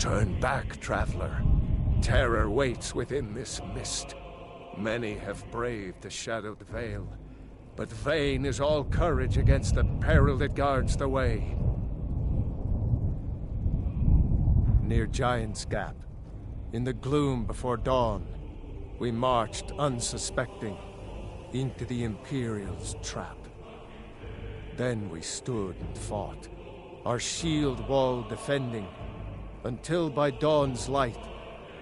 Turn back, traveler. Terror waits within this mist. Many have braved the shadowed veil, but vain is all courage against the peril that guards the way. Near Giant's Gap, in the gloom before dawn, we marched unsuspecting into the Imperial's trap. Then we stood and fought, our shield wall defending, until by dawn's light,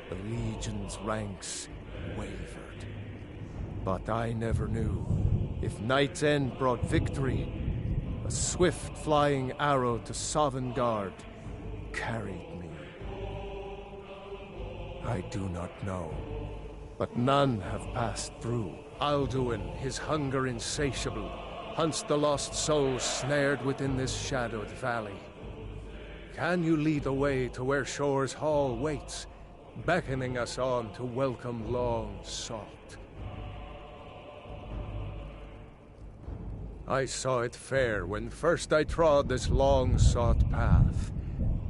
the Legion's ranks wavered. But I never knew if Night's End brought victory, a swift flying arrow to Sovngarde carried me. I do not know, but none have passed through. Alduin, his hunger insatiable, hunts the lost souls snared within this shadowed valley. Can you lead the way to where Shore's Hall waits, beckoning us on to welcome long sought? I saw it fair when first I trod this long-sought path.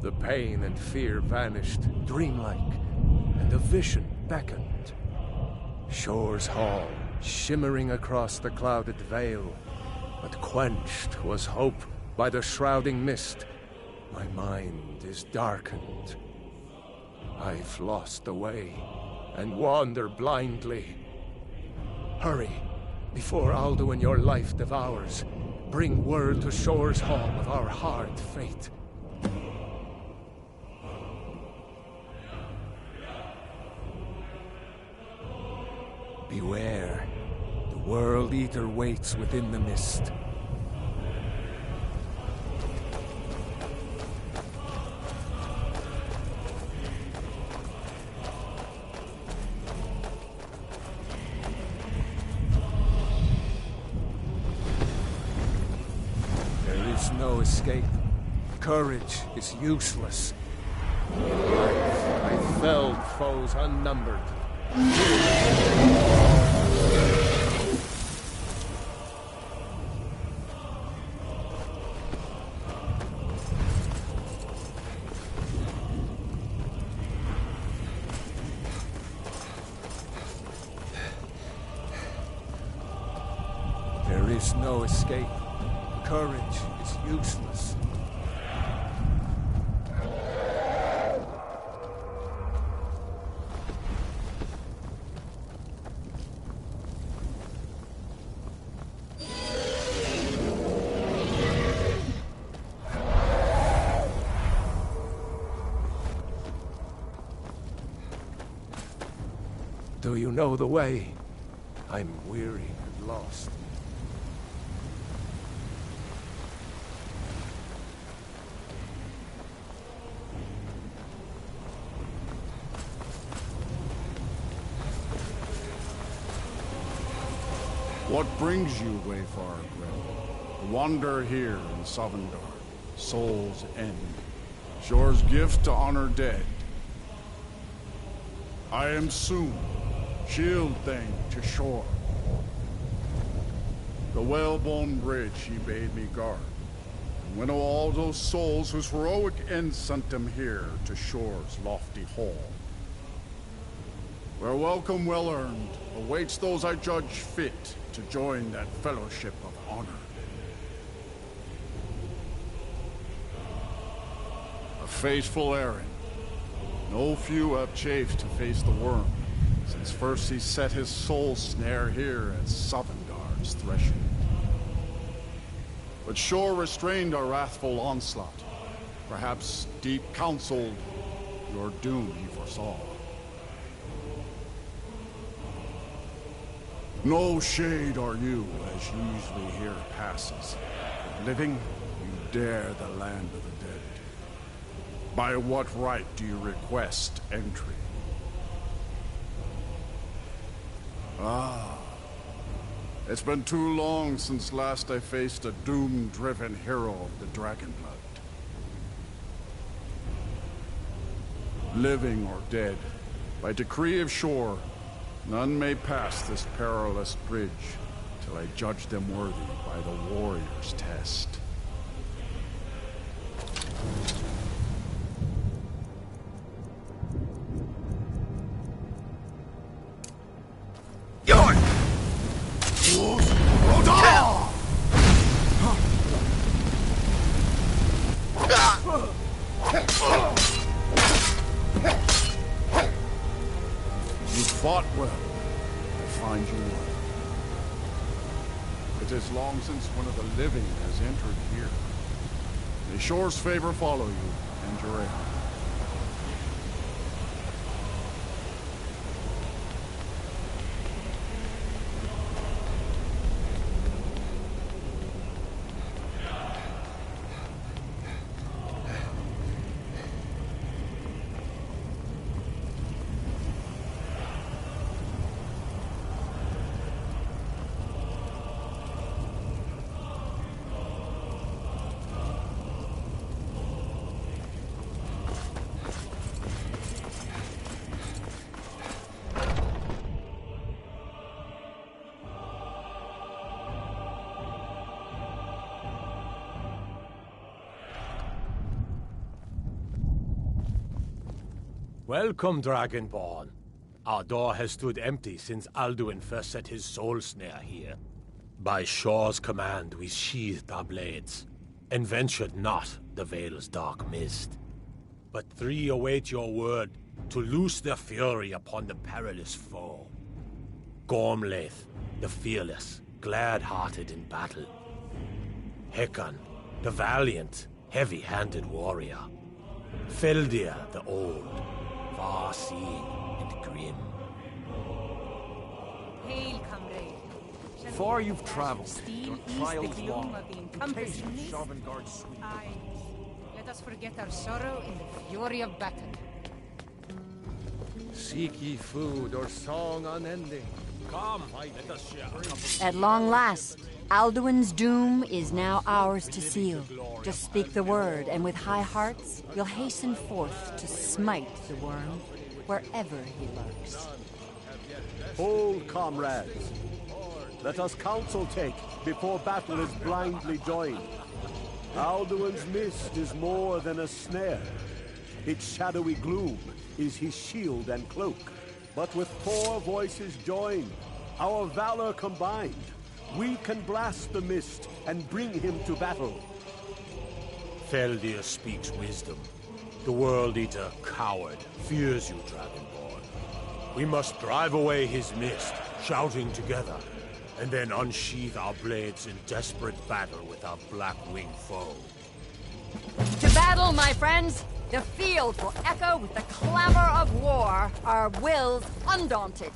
The pain and fear vanished, dreamlike, and a vision beckoned. Shore's Hall, shimmering across the clouded veil, but quenched was hope by the shrouding mist. My mind is darkened. I've lost the way, and wander blindly. Hurry, before Alduin your life devours. Bring word to Shore's Hall of our hard fate. Beware, the World Eater waits within the mist. No escape. Courage is useless. In life, I felled foes unnumbered. There is no escape. Courage is useless. Do you know the way? I'm weary and lost. What brings you, Wayfarer Grim? Wander here in Sovngarde, Soul's End, Shore's gift to honor dead. I am soon, shield thing to Shore. The whalebone bridge he bade me guard, and winnow all those souls whose heroic end sent them here to Shore's lofty hall. Where welcome well earned awaits those I judge fit to join that fellowship of honor. A faithful errand. No few have chafed to face the worm, since first he set his soul snare here at Sovngarde's threshold. But Shore restrained our wrathful onslaught. Perhaps deep counseled, your doom he foresaw. No shade are you, as usually here passes. If living, you dare the land of the dead. By what right do you request entry? Ah, it's been too long since last I faced a doom-driven hero of the Dragonblood. Living or dead, by decree of Shore, none may pass this perilous bridge till I judge them worthy by the warrior's test. It is long since one of the living has entered here. May Shore's favor follow you, and your heir. Welcome, Dragonborn. Our door has stood empty since Alduin first set his soul snare here. By Shore's command, we sheathed our blades, and ventured not the Vale's dark mist. But three await your word to loose their fury upon the perilous foe. Gormlaith, the fearless, glad-hearted in battle. Hecon, the valiant, heavy-handed warrior. Feldir, the old, far-seeing and grim. Hail, comrade. Far you've traveled, Steal your ease trials the gloom long. of the encompassing Patient mist. Sovngarde's sweet. Aye. Let us forget our sorrow in the fury of battle. Seek ye food or song unending. Come, let us share. At long last, Alduin's doom is now ours to seal. Just speak the word, and with high hearts, you'll hasten forth to smite the worm wherever he lurks. Hold, comrades. Let us counsel take before battle is blindly joined. Alduin's mist is more than a snare. Its shadowy gloom is his shield and cloak. But with 4 voices joined, our valor combined, we can blast the mist and bring him to battle. Feldir speaks wisdom. The World Eater, coward, fears you, Dragonborn. We must drive away his mist, shouting together, and then unsheath our blades in desperate battle with our black-winged foe. To battle, my friends! The field will echo with the clamor of war, our wills undaunted.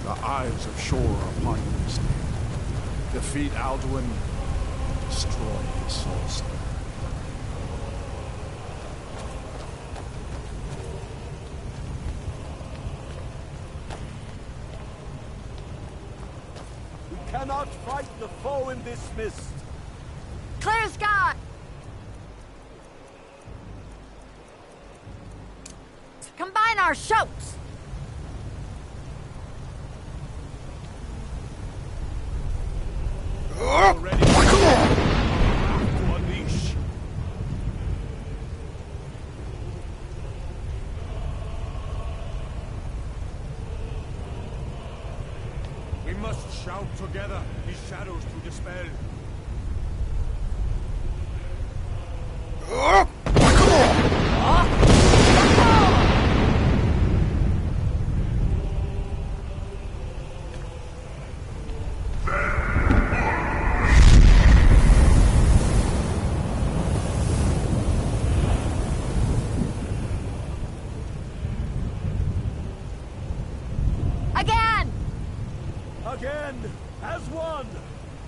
The eyes of Shore are upon you this day. Defeat Alduin, destroy his soul snare. We cannot fight the foe in this mist. Clear sky! Combine our shouts! Ready to unleash. We must shout together, these shadows to dispel. Again, as one,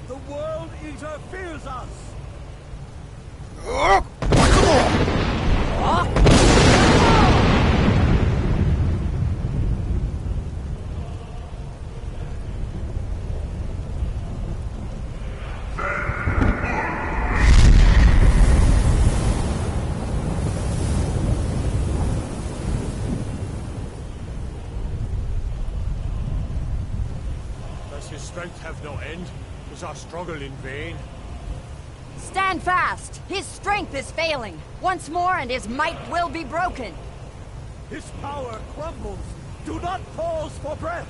the World Eater fears us. strength have no end? Was our struggle in vain? Stand fast! His strength is failing. Once more and his might will be broken. His power crumbles. Do not pause for breath.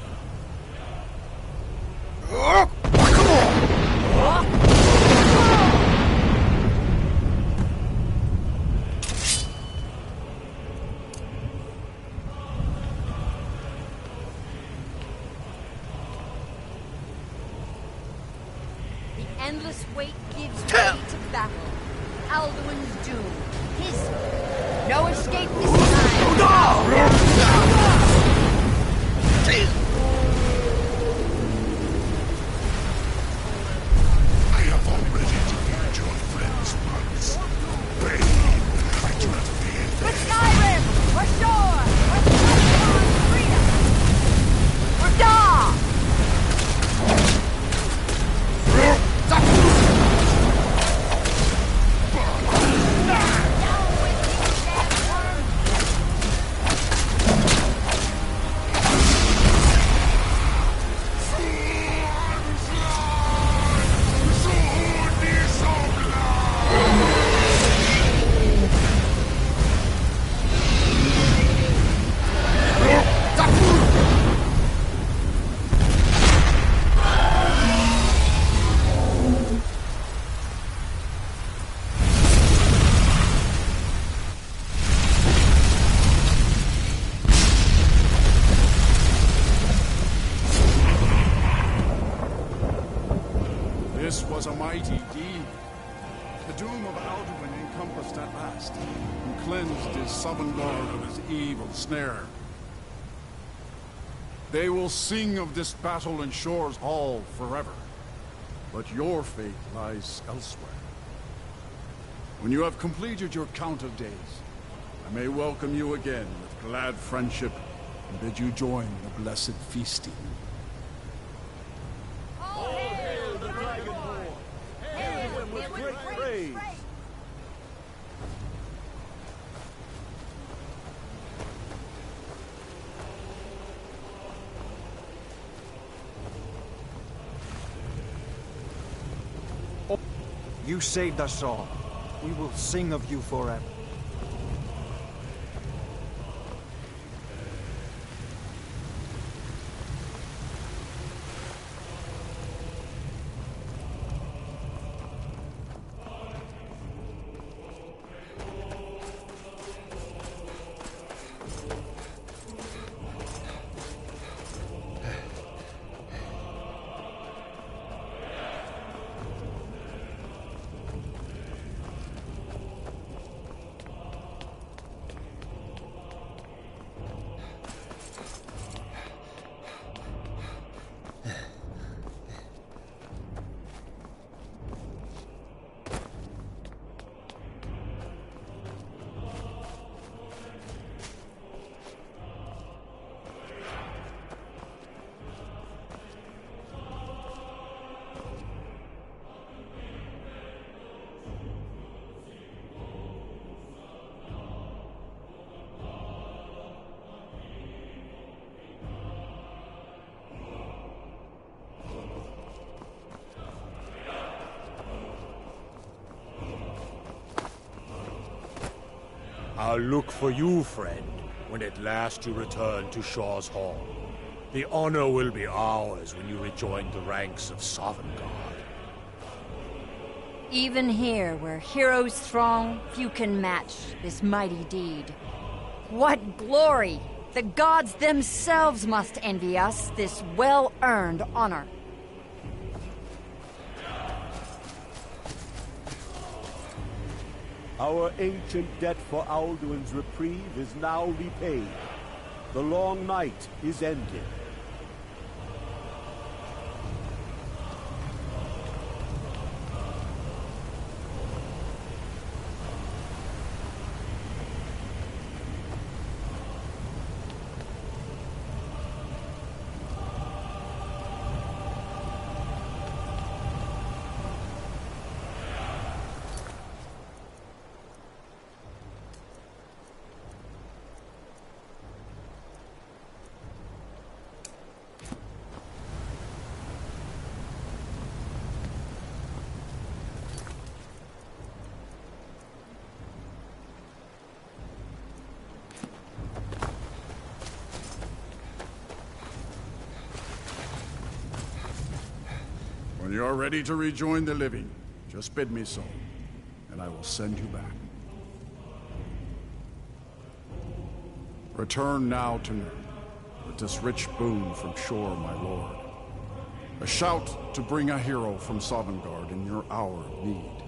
The endless wait gives way to battle. Alduin's doom. His... No escape this time. I have already defeated your friends once. Pain, I do not fear them. We're Skyrim! We're shore! We're fighting on freedom! We're Daw! This was a mighty deed. The doom of Alduin encompassed at last, and cleansed his summoned lord of his evil snare. They will sing of this battle in Shore's Hall forever, but your fate lies elsewhere. When you have completed your count of days, I may welcome you again with glad friendship and bid you join the blessed feasting. Hail the Dragonborn! Hail him with great praise! You saved us all. We will sing of you forever. I'll look for you, friend, when at last you return to Shaw's Hall. The honor will be ours when you rejoin the ranks of Sovngarde. Even here, where heroes throng, few can match this mighty deed. What glory! The gods themselves must envy us this well-earned honor. Our ancient debt for Alduin's reprieve is now repaid. The long night is ended. When you are ready to rejoin the living, just bid me so, and I will send you back. Return now to Nurn, with this rich boon from shore, my lord. A shout to bring a hero from Sovngarde in your hour of need.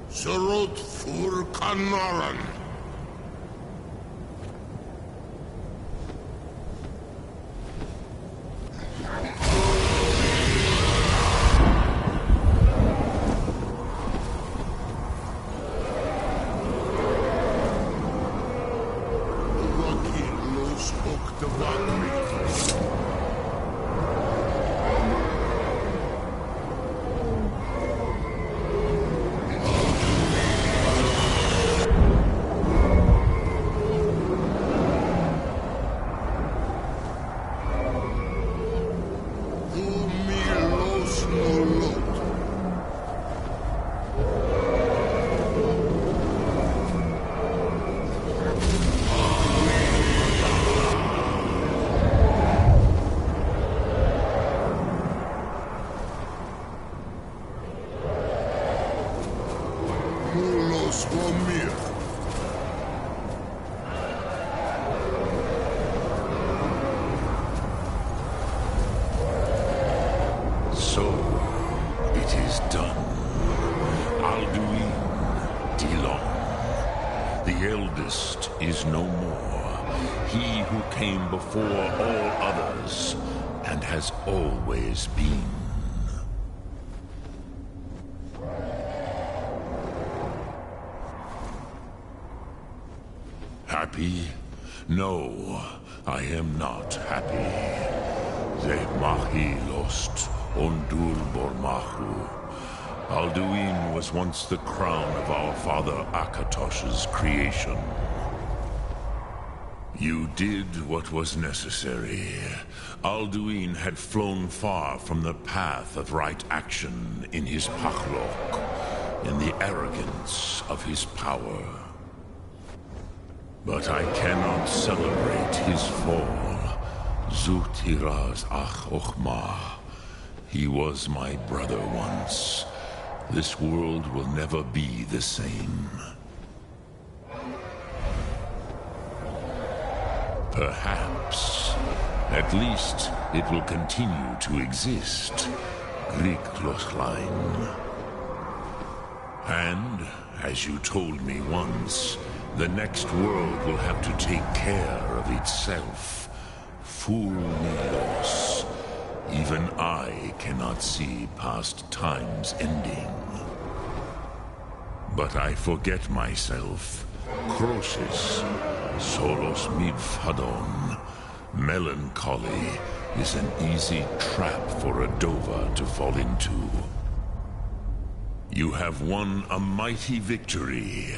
Surut fur Kanaran. So, it is done. Alduin Dilon, the eldest, is no more. He who came before all others, and has always been. Happy? No, I am not happy. Ze mahi lost ondul bormahu. Alduin was once the crown of our father Akatosh's creation. You did what was necessary. Alduin had flown far from the path of right action in his pachlok, in the arrogance of his power. But I cannot celebrate his fall. Zutiraz ach ochma. He was my brother once. This world will never be the same. Perhaps. At least, it will continue to exist. Grikloslein. And, as you told me once, the next world will have to take care of itself. Fool me, Los. Even I cannot see past time's ending. But I forget myself. Crosis, solos midfadon. Melancholy is an easy trap for a Dova to fall into. You have won a mighty victory.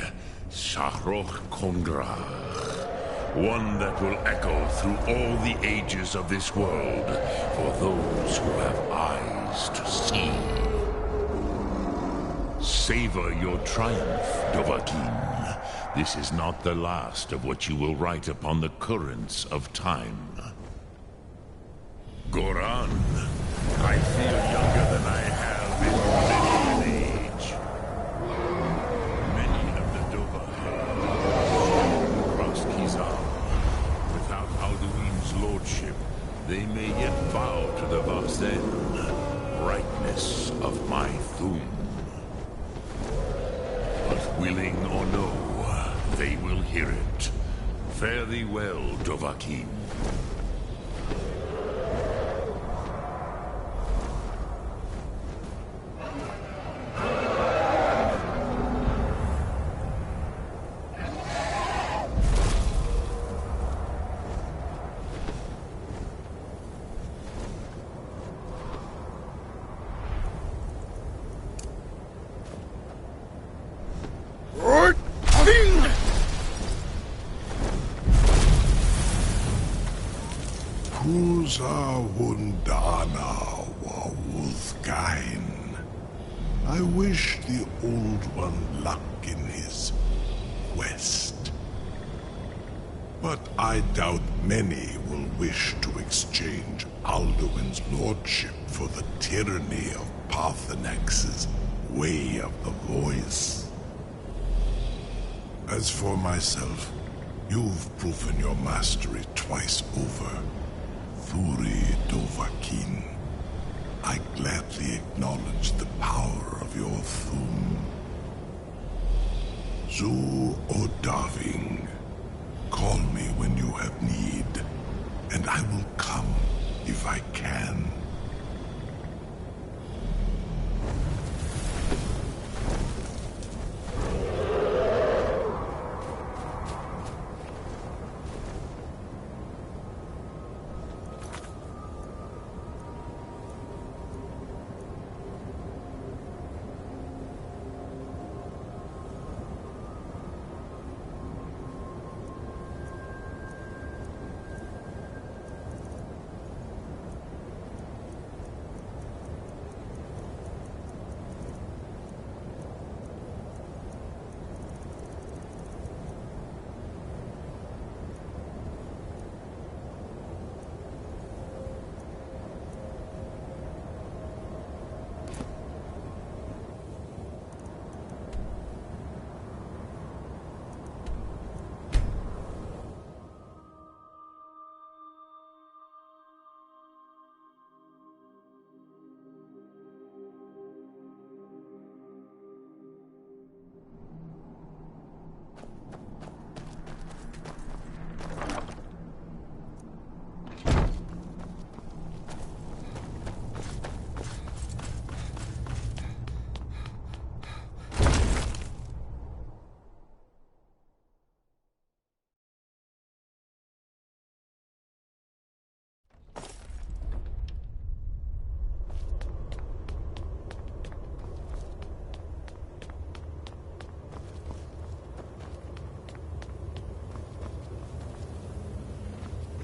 Shahroch Kongrach. One that will echo through all the ages of this world for those who have eyes to see. Savor your triumph, Dovahkiin. This is not the last of what you will write upon the currents of time. Goran, I feel younger than I have in many an age. Many of the Dova have crossed Kizar. Without Alduin's lordship, they may yet bow to the Vazen, brightness of my Thum. But willing or no, they will hear it. Fare thee well, Dovahkiin. Kuza Wundana Wawuthgain. I wish the Old One luck in his quest. But I doubt many will wish to exchange Alduin's lordship for the tyranny of Parthenax's way of the voice. As for myself, you've proven your mastery twice over. Thuri Dovahkiin, I gladly acknowledge the power of your Thum. Zu Odaving, call me when you have need, and I will come if I can.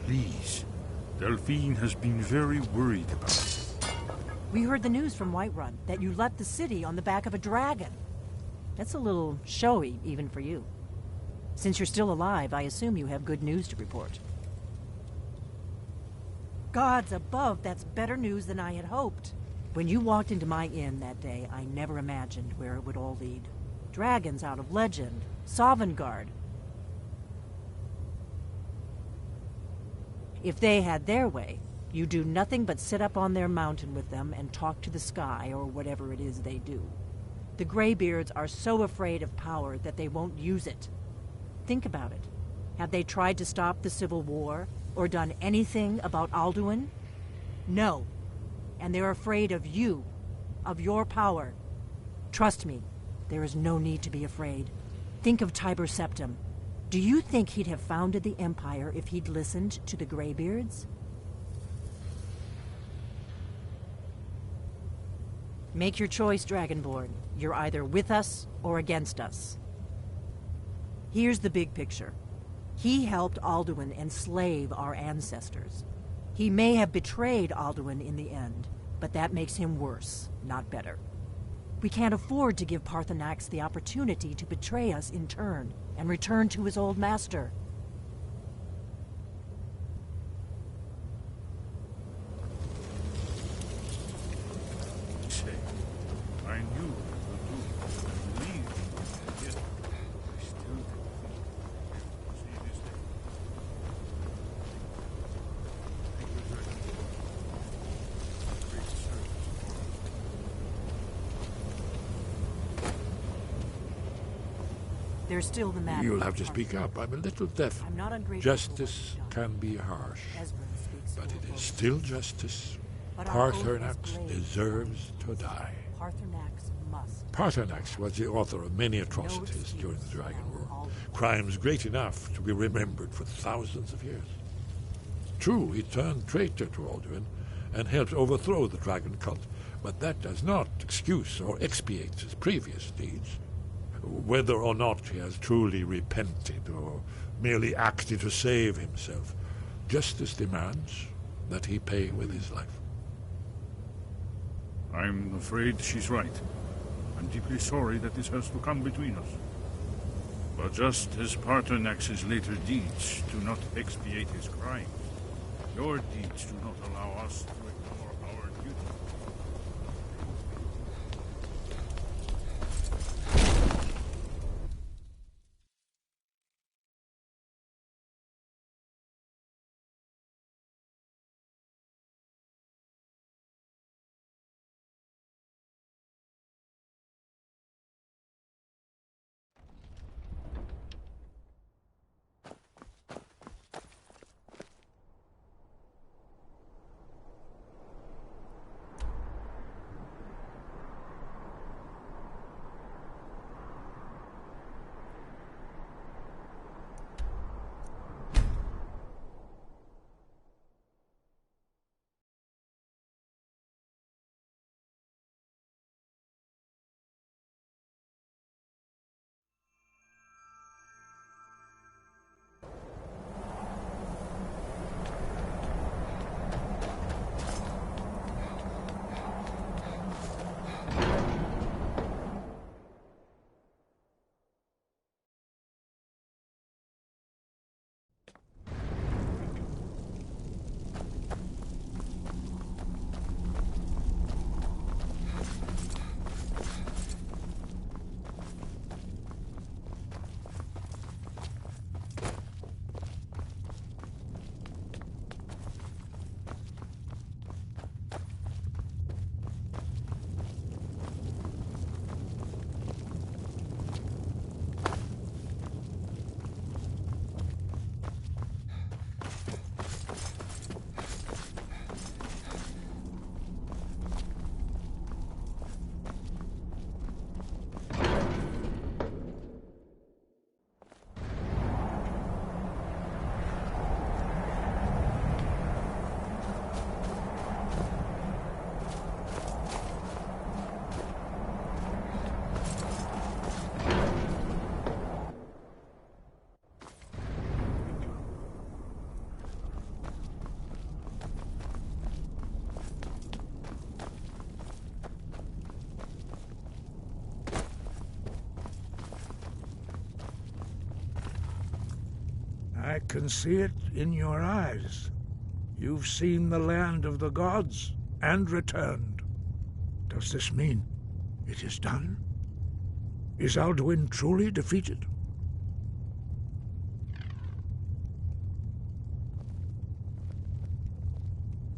Please. Delphine has been very worried about it. We heard the news from Whiterun that you left the city on the back of a dragon. That's a little showy, even for you. Since you're still alive, I assume you have good news to report. Gods above, that's better news than I had hoped. When you walked into my inn that day, I never imagined where it would all lead. Dragons out of legend, Sovngarde. If they had their way, you do nothing but sit up on their mountain with them and talk to the sky or whatever it is they do. The Greybeards are so afraid of power that they won't use it. Think about it. Have they tried to stop the Civil War or done anything about Alduin? No. And they're afraid of you, of your power. Trust me, there is no need to be afraid. Think of Tiber Septim. Do you think he'd have founded the Empire if he'd listened to the Greybeards? Make your choice, Dragonborn. You're either with us or against us. Here's the big picture. He helped Alduin enslave our ancestors. He may have betrayed Alduin in the end, but that makes him worse, not better. We can't afford to give Parthenax the opportunity to betray us in turn and return to his old master. I knew it would leave, yet I still didn't see this day. There's still the matter. You'll have to speak up. I'm a little deaf. I'm not ungrateful. Justice can be harsh, but it is still justice. Parthenax deserves to die. Parthenax must. Parthenax was the author of many atrocities during the Dragon War. Crimes great enough to be remembered for thousands of years. True, he turned traitor to Alduin and helped overthrow the dragon cult, but that does not excuse or expiate his previous deeds. Whether or not he has truly repented or merely acted to save himself, justice demands that he pay with his life. I'm afraid she's right. I'm deeply sorry that this has to come between us. But just as Partonax's later deeds do not expiate his crimes, your deeds do not allow us to ignore our duty. I can see it in your eyes. You've seen the land of the gods and returned. Does this mean it is done? Is Alduin truly defeated?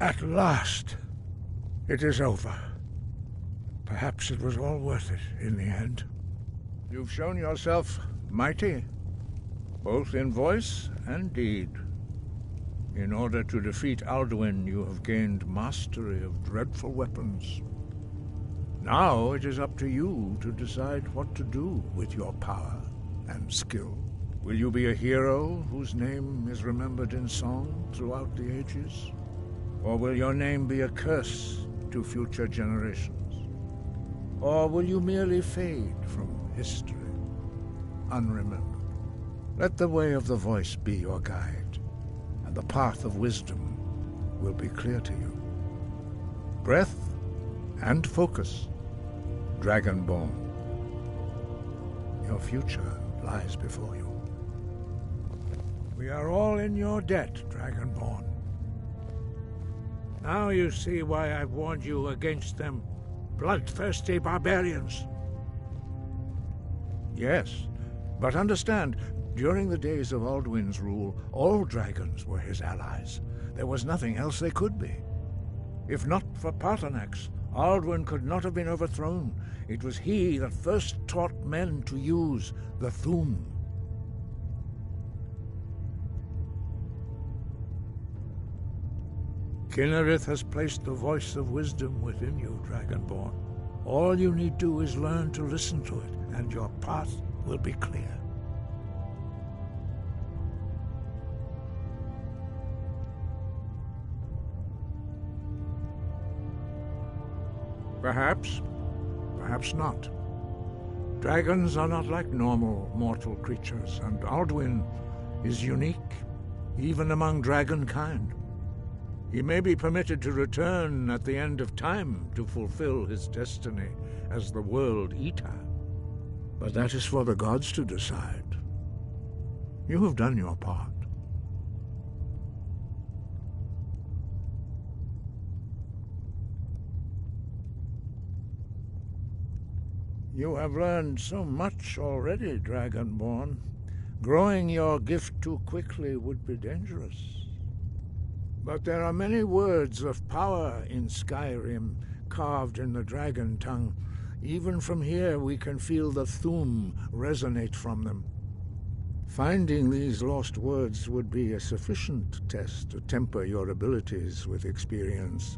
At last, it is over. Perhaps it was all worth it in the end. You've shown yourself mighty, both in voice and deed. In order to defeat Alduin, you have gained mastery of dreadful weapons. Now it is up to you to decide what to do with your power and skill. Will you be a hero whose name is remembered in song throughout the ages? Or will your name be a curse to future generations? Or will you merely fade from history, unremembered? Let the way of the voice be your guide, and the path of wisdom will be clear to you. Breath and focus, Dragonborn. Your future lies before you. We are all in your debt, Dragonborn. Now you see why I've warned you against them bloodthirsty barbarians. Yes, but understand, during the days of Alduin's rule, all dragons were his allies. There was nothing else they could be. If not for Partonax, Alduin could not have been overthrown. It was he that first taught men to use the Thu'um. Kynareth has placed the voice of wisdom within you, Dragonborn. All you need do is learn to listen to it, and your path will be clear. Perhaps, perhaps not. Dragons are not like normal mortal creatures, and Alduin is unique, even among dragon kind. He may be permitted to return at the end of time to fulfill his destiny as the World Eater. But that is for the gods to decide. You have done your part. You have learned so much already, Dragonborn. Growing your gift too quickly would be dangerous. But there are many words of power in Skyrim, carved in the dragon tongue. Even from here we can feel the Thu'um resonate from them. Finding these lost words would be a sufficient test to temper your abilities with experience.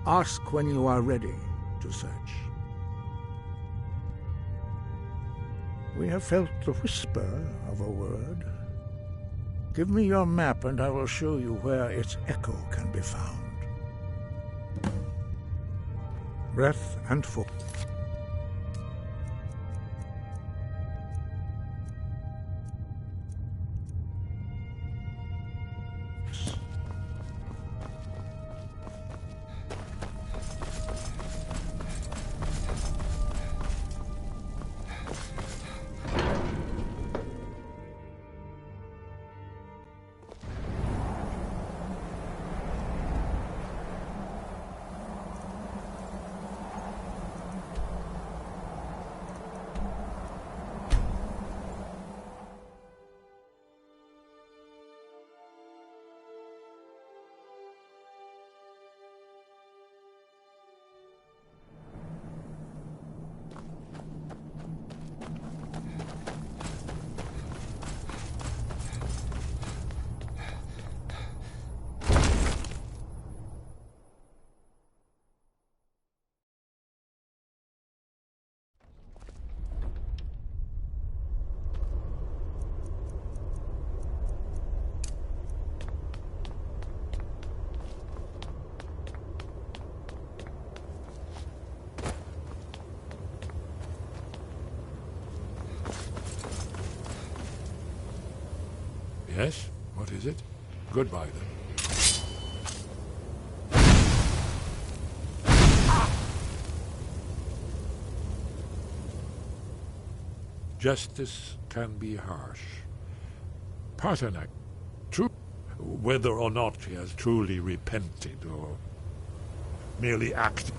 Ask when you are ready to search. We have felt the whisper of a word. Give me your map and I will show you where its echo can be found. Breath and focus. Yes? What is it? Goodbye, then. Justice can be harsh. Paternak, true, whether or not he has truly repented or merely acted.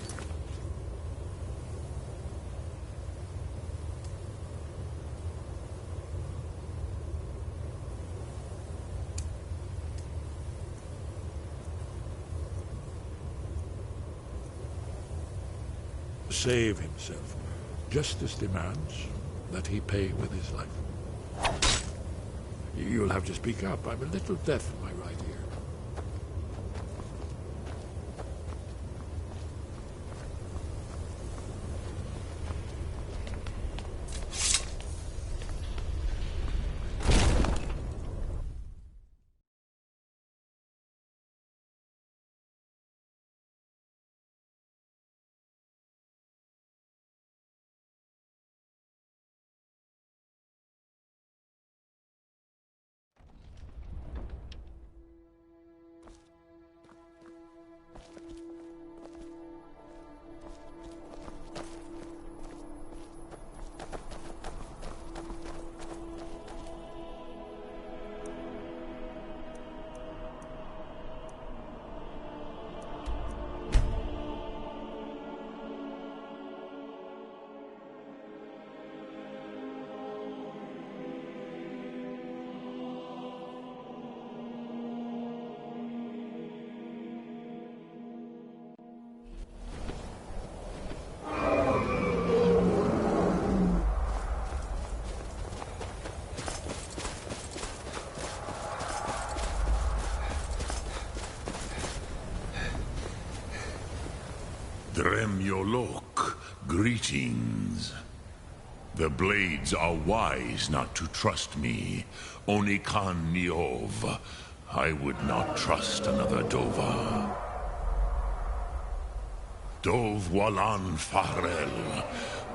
Save himself. Justice demands that he pay with his life. You'll have to speak up. I'm a little deaf in my right ear. Dremyolok, greetings. The blades are wise not to trust me. Onikan Niov. I would not trust another Dova. Dov Walan Farel.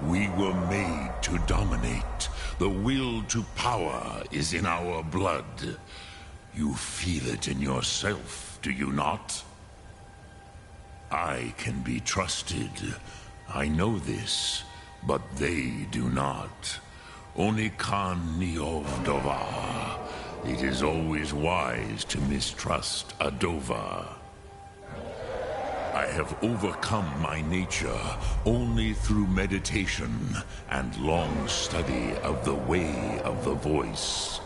We were made to dominate. The will to power is in our blood. You feel it in yourself, do you not? I can be trusted. I know this, but they do not. Only Khan Niovdova. It is always wise to mistrust a Dova. I have overcome my nature only through meditation and long study of the way of the voice.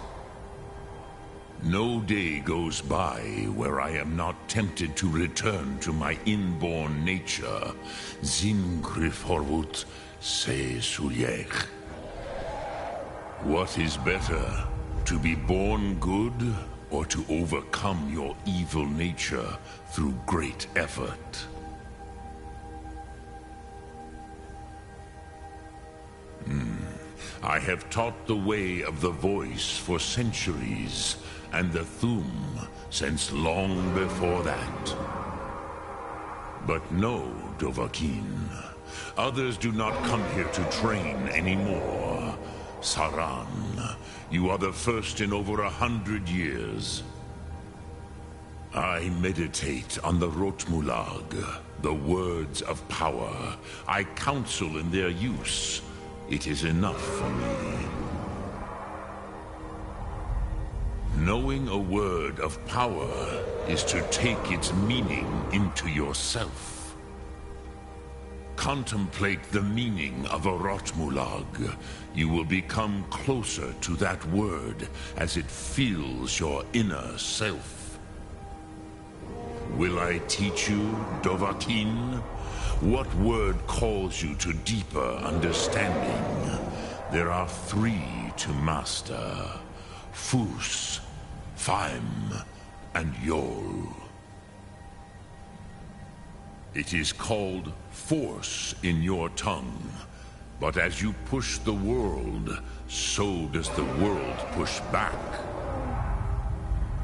No day goes by where I am not tempted to return to my inborn nature. Zingriforvut se suliech. What is better, to be born good or to overcome your evil nature through great effort? I have taught the way of the voice for centuries, and the Thum since long before that. But no, Dovahkiin. Others do not come here to train anymore. Saran, you are the first in over 100 years. I meditate on the Rotmulag, the words of power. I counsel in their use. It is enough for me. Knowing a word of power is to take its meaning into yourself. Contemplate the meaning of a Rotmulag. You will become closer to that word as it fills your inner self. Will I teach you, Dovahkiin? What word calls you to deeper understanding? There are 3 to master: Fus, Faim, and Yol. It is called force in your tongue, but as you push the world, so does the world push back.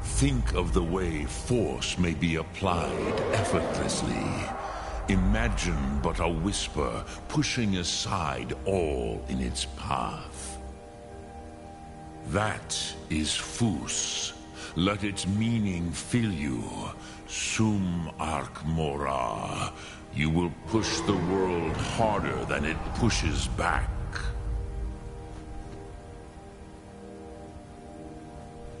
Think of the way force may be applied effortlessly. Imagine but a whisper pushing aside all in its path. That is Fus. Let its meaning fill you. Sum Ark Mora. You will push the world harder than it pushes back.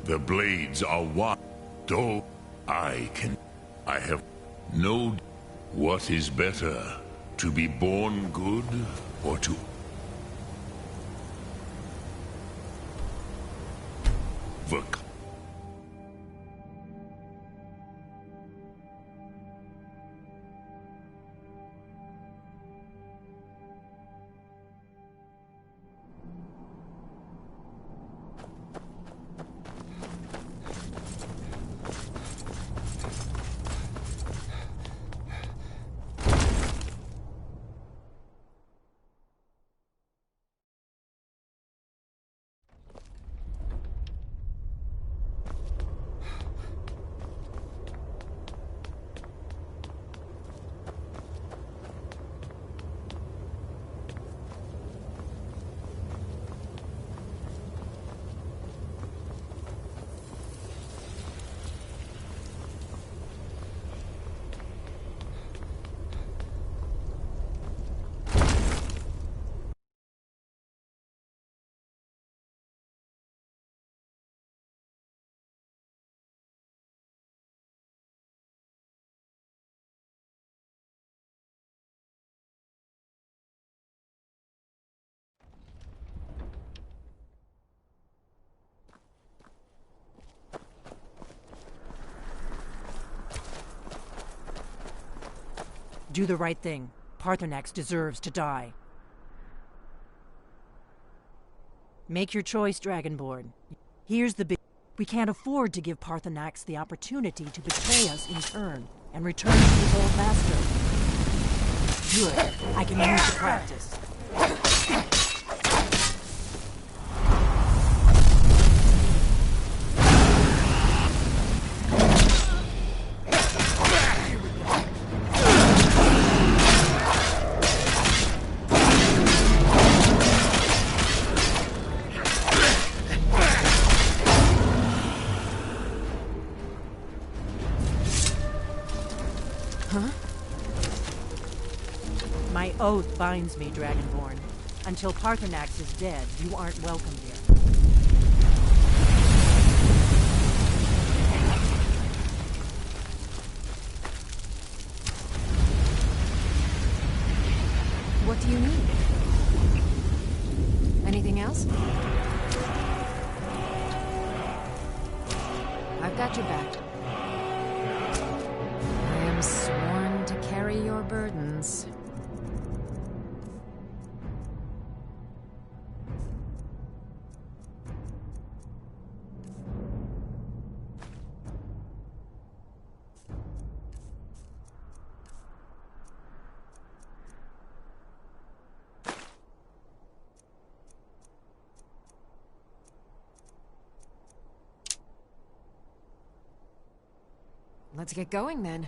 The blades are wide, though I have no... What is better, to be born good or to... overcome? Do the right thing. Paarthurnax deserves to die. Make your choice, Dragonborn. Here's the big... We can't afford to give Paarthurnax the opportunity to betray us in turn and return to his old master. Good. I can use the practice. Huh? My oath binds me, Dragonborn. Until Paarthurnax is dead, you aren't welcome here. What do you need? Anything else? I've got your back. I am sworn to carry your burdens. Let's get going then.